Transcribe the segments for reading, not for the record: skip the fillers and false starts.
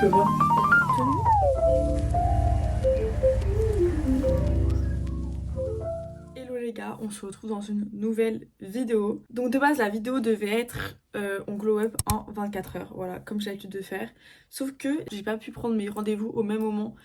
peux pas. Hello les gars, on se retrouve dans une nouvelle vidéo. Donc de base la vidéo devait être on glow up en 24 heures, voilà, comme j'ai l'habitude de faire. Sauf que j'ai pas pu prendre mes rendez-vous au même moment.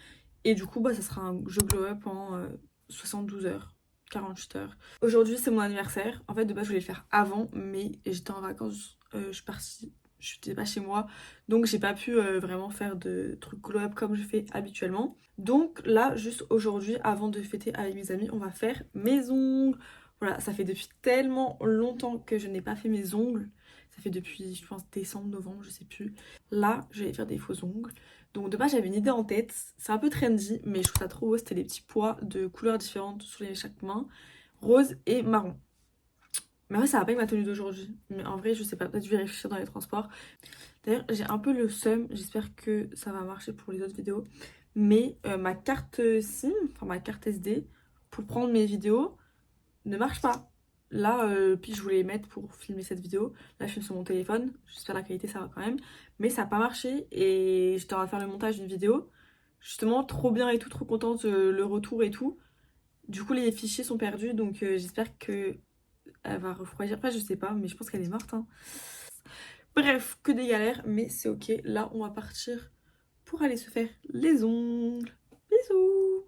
Et du coup ça sera un jeu glow up en 72 heures, 48 heures. Aujourd'hui c'est mon anniversaire. En fait de base je voulais le faire avant, mais j'étais en vacances, je suis partie. Je n'étais pas chez moi, donc j'ai pas pu vraiment faire de trucs glow up comme je fais habituellement. Donc là, juste aujourd'hui, avant de fêter avec mes amis, on va faire mes ongles. Voilà, ça fait depuis tellement longtemps que je n'ai pas fait mes ongles. Ça fait depuis, je pense, décembre, novembre, je sais plus. Là, je vais faire des faux ongles. Donc de base, j'avais une idée en tête. C'est un peu trendy, mais je trouve ça trop beau. C'était les petits pois de couleurs différentes sur chaque main, rose et marron. Mais en vrai, ça va pas avec ma tenue d'aujourd'hui. Mais en vrai, je sais pas, peut-être je vais réfléchir dans les transports. D'ailleurs, j'ai un peu le seum. J'espère que ça va marcher pour les autres vidéos. Mais ma carte SIM, enfin ma carte SD, pour prendre mes vidéos, ne marche pas. Là, puis je voulais les mettre pour filmer cette vidéo. Là, je filme sur mon téléphone. J'espère la qualité, ça va quand même. Mais ça n'a pas marché. Et j'étais en train de faire le montage d'une vidéo. Justement, trop bien et tout, trop contente, le retour et tout. Du coup, les fichiers sont perdus. Donc, j'espère que elle va refroidir. Enfin, je sais pas, mais je pense qu'elle est morte, hein. Bref, que des galères, mais c'est ok. Là, on va partir pour aller se faire les ongles. Bisous!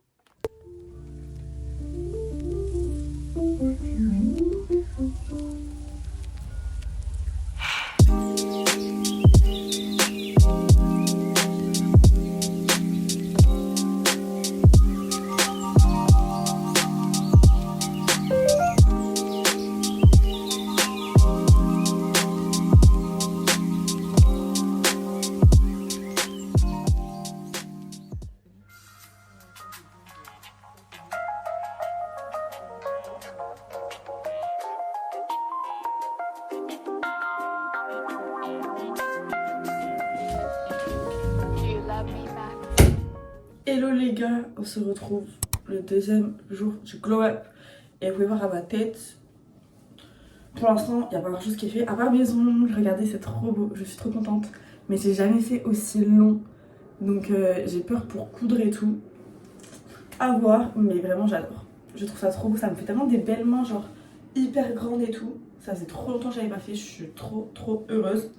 Hello les gars, on se retrouve le deuxième jour du glow up. Et vous pouvez voir à ma tête, pour l'instant, il n'y a pas grand chose qui est fait. À part mes ongles, regardez, c'est trop beau, je suis trop contente. Mais j'ai jamais fait aussi long. Donc j'ai peur pour coudre et tout. À voir, mais vraiment j'adore. Je trouve ça trop beau, ça me fait tellement des belles mains, genre hyper grandes et tout. Ça faisait trop longtemps que j'avais pas fait, je suis trop heureuse.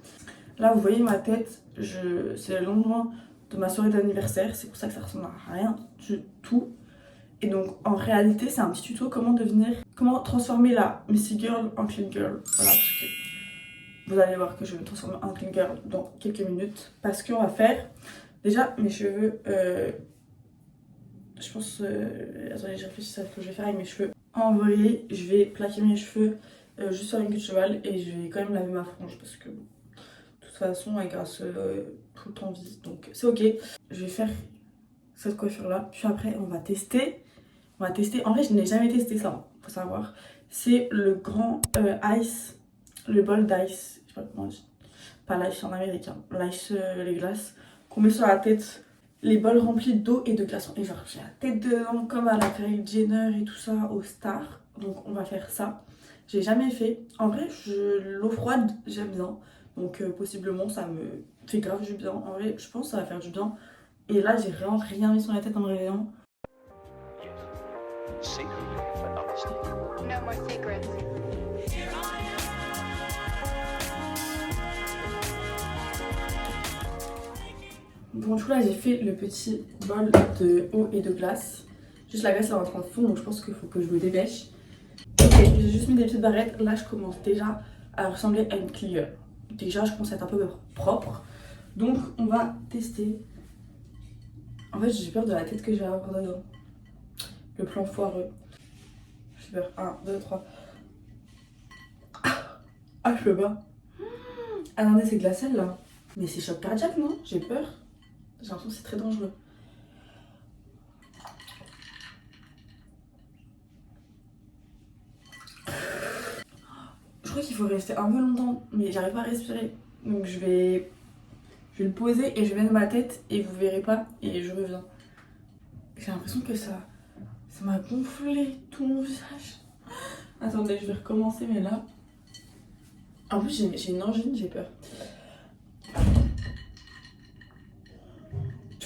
Là vous voyez ma tête, c'est le lendemain de ma soirée d'anniversaire, c'est pour ça que ça ressemble à rien du tout. Et donc en réalité c'est un petit tuto comment transformer la Messy Girl en Clean Girl. Voilà, parce que vous allez voir que je vais me transformer en Clean Girl dans quelques minutes. Parce qu'on va faire déjà mes cheveux, je pense, attendez je réfléchis à ce que je vais faire avec mes cheveux. En vrai je vais plaquer mes cheveux juste sur une queue de cheval et je vais quand même laver ma frange parce que de toute façon elle grasse tout le temps vite, donc c'est ok. Je vais faire cette coiffure là, puis après on va tester. En vrai je n'ai jamais testé ça, faut savoir. C'est le grand ice, le bol d'ice, je sais pas comment on dit. Pas l'ice en américain, l'ice, les glaces qu'on met sur la tête. Les bols remplis d'eau et de glaçons. Et genre j'ai la tête dedans comme à la Kylie Jenner et tout ça aux stars. Donc on va faire ça. J'ai jamais fait. En vrai l'eau froide j'aime bien. Donc possiblement ça me fait grave du bien. En vrai je pense que ça va faire du bien. Et là j'ai vraiment rien mis sur la tête en me réveillant. No more secrets. Bon du coup là j'ai fait le petit bol de eau et de glace. Juste la glace elle est en train de fondre donc je pense qu'il faut que je me dépêche. Ok, j'ai juste mis des petites barrettes. Là je commence déjà à ressembler à une Clio. Déjà je commence à être un peu propre. Donc on va tester. En fait j'ai peur de la tête que je vais avoir dedans. Le plan foireux. J'ai peur. 1, 2, 3. Ah je peux pas. Attendez c'est glacé là. Mais c'est choc cardiaque non? J'ai peur. J'ai l'impression que c'est très dangereux. Je crois qu'il faut rester un peu longtemps, mais j'arrive pas à respirer. Donc je vais le poser et je vais mettre ma tête et vous verrez pas et je reviens. J'ai l'impression que ça m'a gonflé tout mon visage. Attendez, je vais recommencer mais là. En plus j'ai une angine, j'ai peur.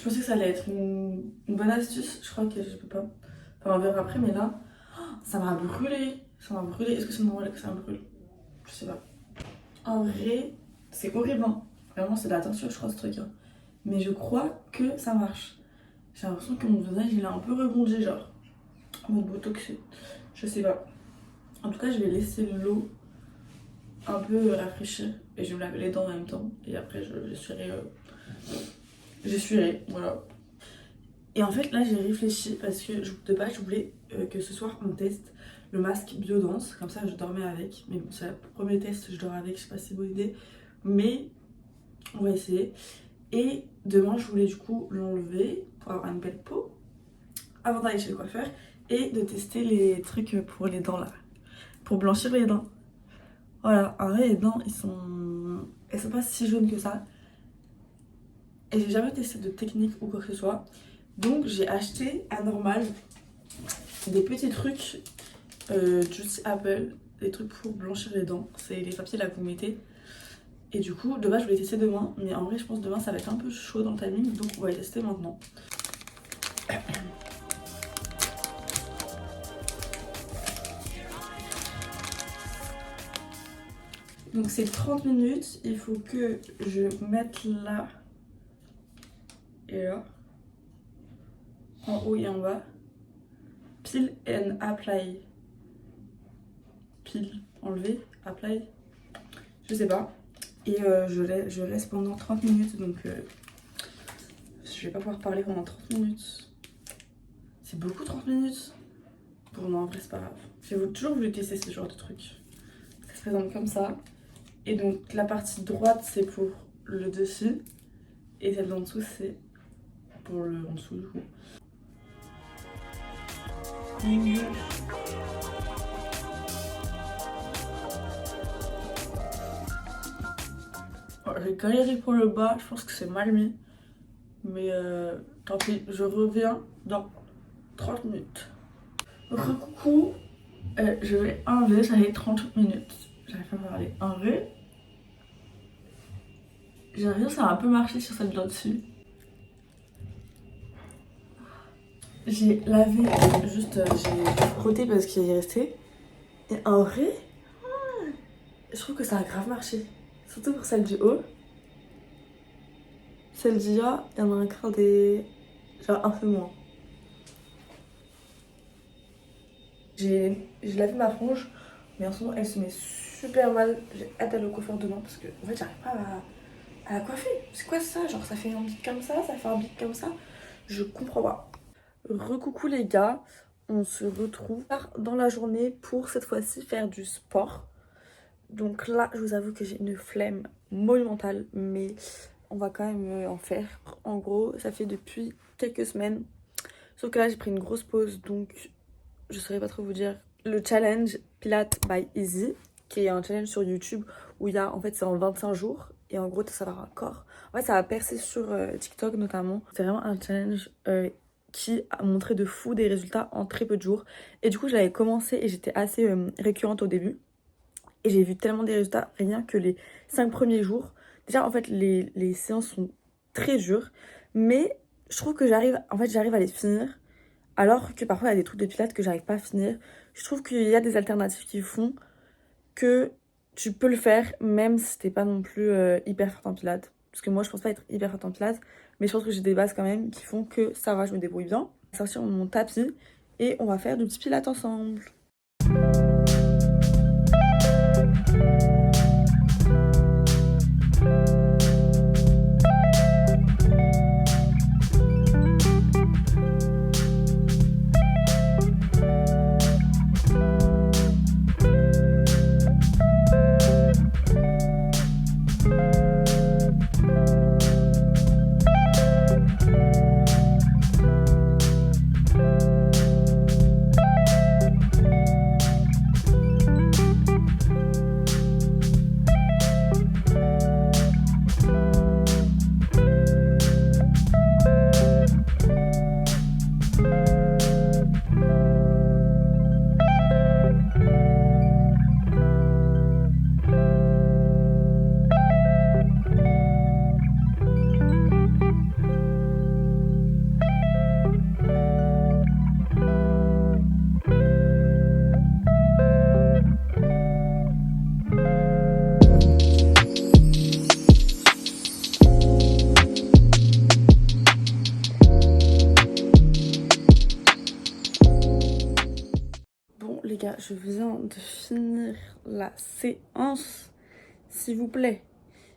pensais que ça allait être une bonne astuce. Je crois que je peux pas. Enfin, on verra après, mais là, ça m'a brûlé. Ça m'a brûlé. Est-ce que c'est normal que ça me brûle? Je sais pas. En vrai, c'est horrible, hein. Vraiment, c'est de la teinture, je crois, ce truc, hein. Mais je crois que ça marche. J'ai l'impression que mon visage, il est un peu rebondi, genre. En mode botoxé. Je sais pas. En tout cas, je vais laisser l'eau un peu rafraîchir. Et je vais me laver les dents en même temps. Et après, j'essuierai, voilà. Et en fait, là, j'ai réfléchi parce que de base, je voulais que ce soir, on teste le masque Biodense. Comme ça, je dormais avec. Mais bon, c'est le premier test, je dors avec. Je sais pas si c'est une bonne idée. Mais on va essayer. Et demain, je voulais du coup l'enlever pour avoir une belle peau avant d'aller chez le coiffeur et de tester les trucs pour les dents là, pour blanchir les dents. Voilà, en vrai, les dents, elles sont pas si jaunes que ça. Et j'ai jamais testé de technique ou quoi que ce soit. Donc, j'ai acheté à Normal des petits trucs Juicy Apple, des trucs pour blanchir les dents. C'est les papiers là que vous mettez. Et du coup, de base, je voulais tester demain. Mais en vrai, je pense que demain, ça va être un peu chaud dans le timing. Donc, on va les tester maintenant. Donc, c'est 30 minutes. Il faut que je mette là et là. En haut et en bas. Peel and apply. Peel, enlever, apply. Je sais pas. Et je laisse pendant 30 minutes. Donc, je vais pas pouvoir parler pendant 30 minutes. C'est beaucoup 30 minutes. Bon, non, en vrai, c'est pas grave. J'ai toujours voulu tester ce genre de truc. Ça se présente comme ça. Et donc, la partie droite, c'est pour le dessus. Et celle d'en dessous, c'est pour le en dessous, du coup. J'ai galéré pour le bas, je pense que c'est mal mis. Mais tant pis, je reviens dans 30 minutes. Coucou, je vais enlever, ça fait 30 minutes. J'arrive pas à parler. Enlever. J'ai l'impression que ça a un peu marché sur celle de là-dessus. J'ai lavé, juste j'ai frotté parce qu'il est resté. Et en vrai, je trouve que ça a grave marché. Surtout pour celle du haut. Celle du bas, il y en a un quart des... genre un peu moins. J'ai lavé ma frange, mais en ce moment elle se met super mal. J'ai hâte d'aller au coiffeur demain parce que en fait j'arrive pas à la coiffer. C'est quoi ça? Genre ça fait un bic comme ça fait un bic comme ça. Je comprends pas. Recoucou les gars, on se retrouve dans la journée pour cette fois-ci faire du sport. Donc là je vous avoue que j'ai une flemme monumentale, mais on va quand même en faire. En gros ça fait depuis quelques semaines, sauf que là j'ai pris une grosse pause, donc je saurais pas trop vous dire. Le challenge Pilates by Easy, qui est un challenge sur YouTube où il y a, en fait c'est en 25 jours et en gros ça va un corps. En fait ça va percer sur TikTok notamment. C'est vraiment un challenge qui a montré de fou des résultats en très peu de jours. Et du coup je l'avais commencé et j'étais assez récurrente au début. Et j'ai vu tellement des résultats rien que les 5 premiers jours. Déjà en fait les séances sont très dures, mais je trouve que j'arrive à les finir. Alors que parfois il y a des trucs de pilates que j'arrive pas à finir. Je trouve qu'il y a des alternatives qui font que tu peux le faire même si t'es pas non plus hyper forte en pilates. Parce que moi je pense pas être hyper forte en pilates, mais je pense que j'ai des bases quand même qui font que ça va, je me débrouille bien. Je vais sortir mon tapis et on va faire du petit pilates ensemble. gars, je viens de finir la séance. S'il vous plaît.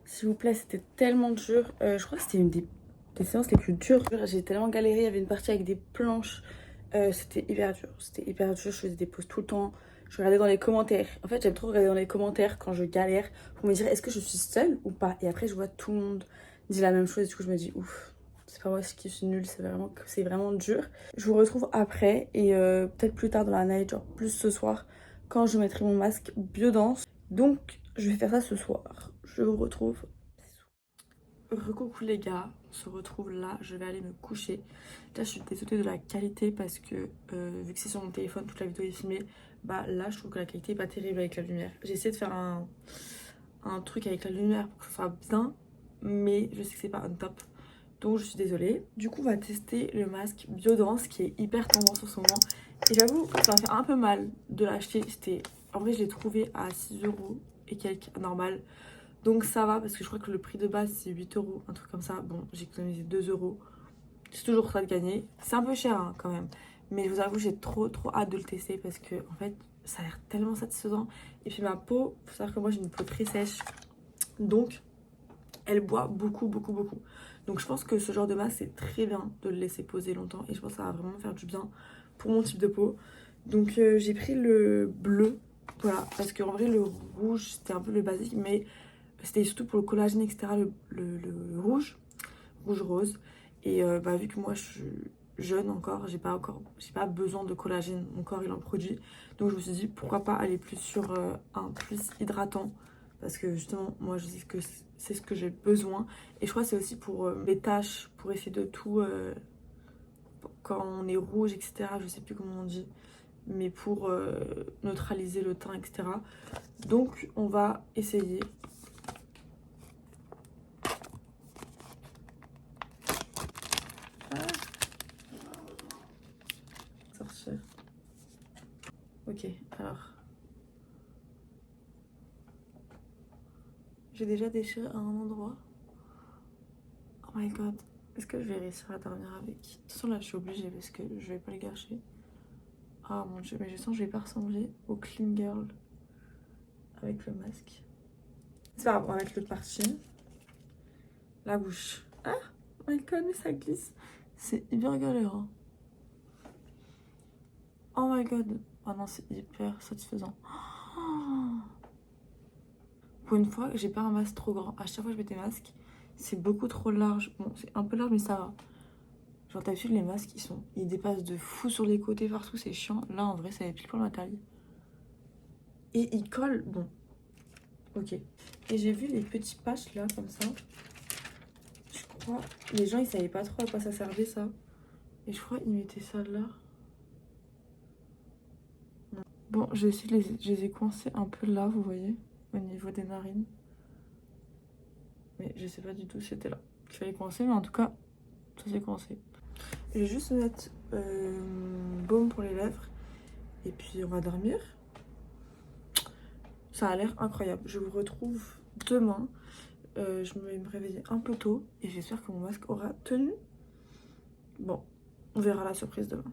S'il vous plaît, c'était tellement dur. Je crois que c'était une des séances les plus dures. J'ai tellement galéré. Il y avait une partie avec des planches. C'était hyper dur. C'était hyper dur. Je faisais des pauses tout le temps. Je regardais dans les commentaires. En fait, j'aime trop regarder dans les commentaires quand je galère pour me dire est-ce que je suis seule ou pas. Et après, je vois tout le monde dit la même chose. Du coup, je me dis ouf. C'est pas moi qui suis nulle, c'est vraiment dur. Je vous retrouve après et peut-être plus tard dans la night, genre plus ce soir, quand je mettrai mon masque Biodance. Donc, je vais faire ça ce soir. Je vous retrouve. Recoucou les gars, on se retrouve là, je vais aller me coucher. Là, je suis désolée de la qualité parce que vu que c'est sur mon téléphone, toute la vidéo est filmée, bah là, je trouve que la qualité est pas terrible avec la lumière. J'ai essayé de faire un truc avec la lumière pour que ça soit bien, mais je sais que c'est pas un top. Donc je suis désolée. Du coup on va tester le masque Biodance qui est hyper tendance en ce moment. Et j'avoue que ça m'a fait un peu mal de l'acheter. En vrai je l'ai trouvé à 6 € et quelques normal. Donc ça va parce que je crois que le prix de base c'est 8 €, un truc comme ça. Bon j'ai économisé 2 €. C'est toujours ça de gagner. C'est un peu cher hein, quand même. Mais je vous avoue j'ai trop hâte de le tester parce que en fait ça a l'air tellement satisfaisant. Et puis ma peau, faut savoir que moi j'ai une peau très sèche. Donc elle boit beaucoup. Donc je pense que ce genre de masque c'est très bien de le laisser poser longtemps et je pense que ça va vraiment faire du bien pour mon type de peau. Donc j'ai pris le bleu, voilà, parce qu'en vrai le rouge c'était un peu le basique mais c'était surtout pour le collagène etc. Le rouge rose. Et bah vu que moi je suis jeune encore, j'ai pas besoin de collagène, mon corps il en produit. Donc je me suis dit pourquoi pas aller plus sur un plus hydratant. Parce que justement, moi je sais que c'est ce que j'ai besoin. Et je crois que c'est aussi pour mes tâches, pour essayer de tout, quand on est rouge, etc. Je sais plus comment on dit. Mais pour neutraliser le teint, etc. Donc on va essayer. Sortir. Ok, alors. J'ai déjà déchiré à un endroit. Oh my god. Est-ce que je vais réussir à dormir avec? De toute façon, là, je suis obligée parce que je vais pas le gâcher. Oh mon dieu, mais je sens que je vais pas ressembler au clean girl avec le masque. C'est pas grave, on va mettre l'autre partie. La bouche. Ah, oh my god, mais ça glisse. C'est hyper galère. Hein. Oh my god. Oh non, c'est hyper satisfaisant. Oh. Pour une fois, j'ai pas un masque trop grand. À chaque fois que je mets des masques, c'est beaucoup trop large. Bon, c'est un peu large, mais ça va. Genre, d'habitude, les masques, ils dépassent de fou sur les côtés, partout, c'est chiant. Là, en vrai, ça va pile pour ma taille. Et ils collent, bon. Ok. Et j'ai vu les petits patchs, là, comme ça. Je crois, les gens, ils savaient pas trop à quoi ça servait, ça. Et je crois qu'ils mettaient ça là. Non. Bon, j'ai essayé je les ai coincés un peu là, vous voyez, au niveau des narines. Mais je sais pas du tout si c'était là qu'il fallait coincer, mais en tout cas, ça s'est coincé. Je vais juste mettre baume pour les lèvres. Et puis, on va dormir. Ça a l'air incroyable. Je vous retrouve demain. Je vais me réveiller un peu tôt. Et j'espère que mon masque aura tenu. Bon, on verra la surprise demain.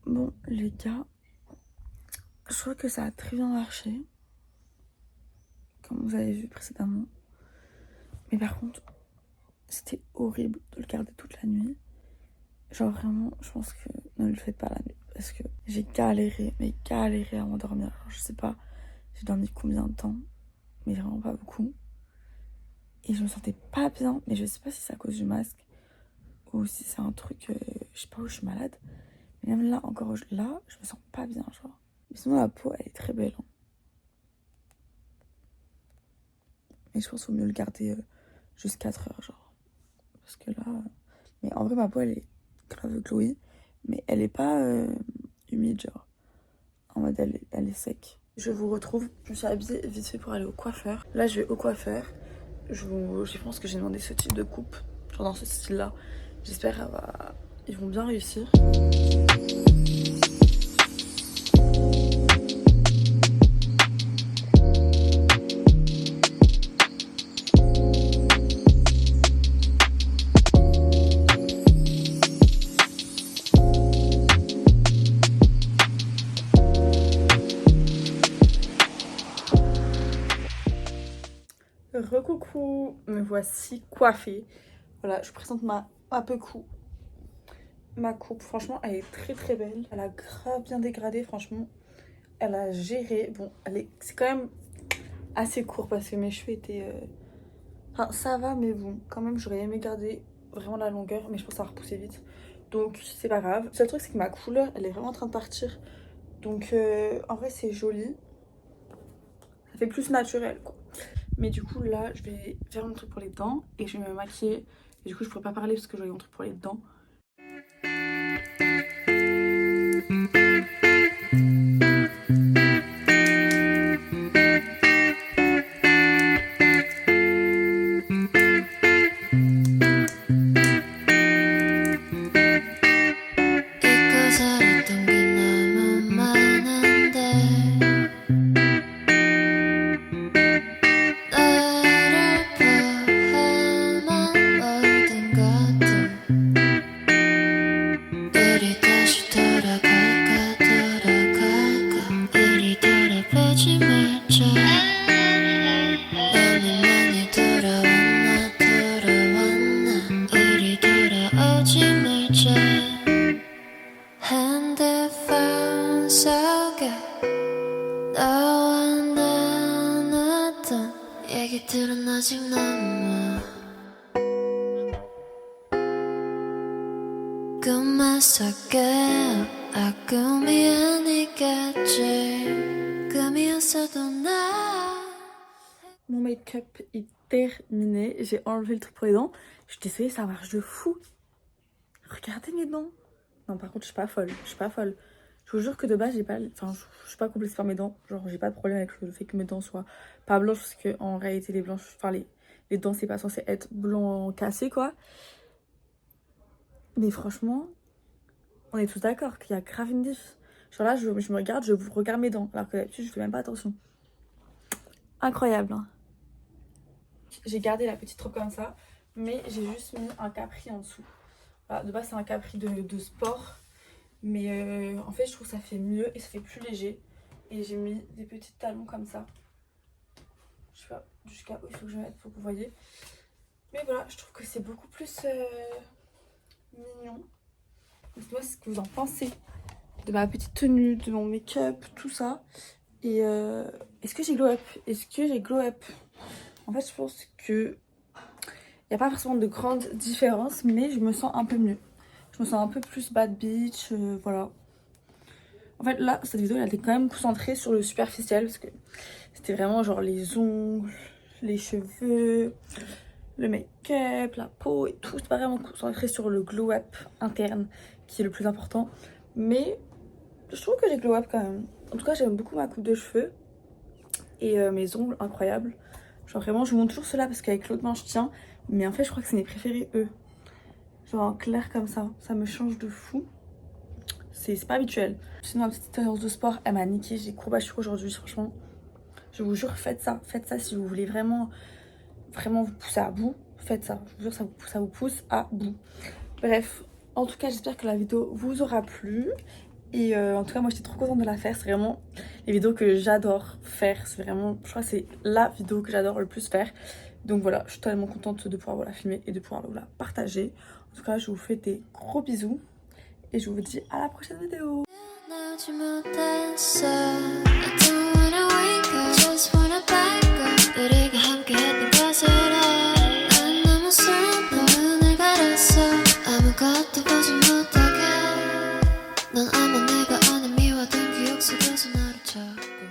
Bon, les gars, je crois que ça a très bien marché. Comme vous avez vu précédemment. Mais par contre, c'était horrible de le garder toute la nuit. Genre vraiment, je pense que ne le faites pas la nuit. Parce que j'ai galéré, mais galéré à m'endormir. Alors, je sais pas, j'ai dormi combien de temps. Mais vraiment pas beaucoup. Et je me sentais pas bien. Mais je sais pas si c'est à cause du masque. Ou si c'est un truc, je sais pas où je suis malade. Mais même là, encore là, je me sens pas bien, genre. Mais sinon, la peau, elle est très belle. Hein. Mais je pense qu'il vaut mieux le garder juste 4 heures, genre. Parce que là... Mais en vrai, ma peau, elle est grave glowy. Mais elle est pas humide, genre. En mode, elle est sec. Je vous retrouve. Je me suis habillée vite fait pour aller au coiffeur. Là, je vais au coiffeur. Je pense que j'ai demandé ce type de coupe. genre dans ce style là. J'espère ils vont bien réussir. Recoucou, me voici coiffée. Voilà, je vous présente ma coupe. Franchement, elle est très très belle. Elle a grave bien dégradé, franchement. Elle a géré. Bon, c'est quand même assez court parce que mes cheveux étaient... Enfin, ça va, mais bon, quand même, j'aurais aimé garder vraiment la longueur, mais je pense que ça va repousser vite. Donc, c'est pas grave. Le seul truc, c'est que ma couleur, elle est vraiment en train de partir. Donc, en vrai, c'est joli. Ça fait plus naturel, quoi. Mais du coup là je vais faire mon truc pour les dents et je vais me maquiller. Et du coup je pourrais pas parler parce que j'ai mon truc pour les dents. 얘기들은 아직 남아 꿈만 속에 꿈이 아니겠지 꿈이었어도 나. Mon make-up est terminé. J'ai enlevé le truc pour les dents. Je suis désolée, ça marche de fou. Regardez mes dents. Non, par contre, je suis pas folle. Je vous jure que de base, j'ai pas... Enfin, je suis pas complexée par mes dents. Genre, j'ai pas de problème avec le fait que mes dents soient pas blanches. Parce que en réalité, les blanches... Enfin, les dents, c'est pas censé être blanc cassé, quoi. Mais franchement, on est tous d'accord qu'il y a grave une diff. Genre là, je me regarde, je vous regarde mes dents. Alors que d'habitude, je fais même pas attention. Incroyable, hein. J'ai gardé la petite robe comme ça. Mais j'ai juste mis un capri en dessous. Voilà, de base, c'est un capri de sport. Mais en fait, je trouve que ça fait mieux et ça fait plus léger. Et j'ai mis des petits talons comme ça. Je sais pas jusqu'à où il faut que je mette pour que vous voyez. Mais voilà, je trouve que c'est beaucoup plus mignon. Dites-moi ce que vous en pensez de ma petite tenue, de mon make-up, tout ça. Et est-ce que j'ai glow up? En fait, je pense que il n'y a pas forcément de grandes différences, mais je me sens un peu mieux. Je me sens un peu plus bad bitch, voilà. En fait, là, cette vidéo, elle était quand même concentrée sur le superficiel, parce que c'était vraiment genre les ongles, les cheveux, le make-up, la peau et tout. C'est pas vraiment concentré sur le glow-up interne, qui est le plus important. Mais je trouve que j'ai glow-up quand même. En tout cas, j'aime beaucoup ma coupe de cheveux. Et mes ongles, incroyables. Genre vraiment, je vous montre toujours cela parce qu'avec l'autre main, je tiens. Mais en fait, je crois que c'est mes préférés, eux. Genre en clair comme ça me change de fou. C'est pas habituel. Sinon, ma petite séance de sport, elle m'a niqué. J'ai courbature aujourd'hui, franchement. Je vous jure, faites ça si vous voulez vraiment vous pousser à bout. Faites ça, je vous jure, ça vous pousse à bout. Bref, en tout cas, j'espère que la vidéo vous aura plu. Et en tout cas, moi, j'étais trop contente de la faire. C'est vraiment les vidéos que j'adore faire. C'est vraiment, je crois que c'est la vidéo que j'adore le plus faire. Donc voilà, je suis tellement contente de pouvoir vous la filmer et de pouvoir vous la partager. En tout cas, je vous fais des gros bisous. Et je vous dis à la prochaine vidéo. 넌 아마 내가 아닌 미워둔 기억 속에서 나를 찾고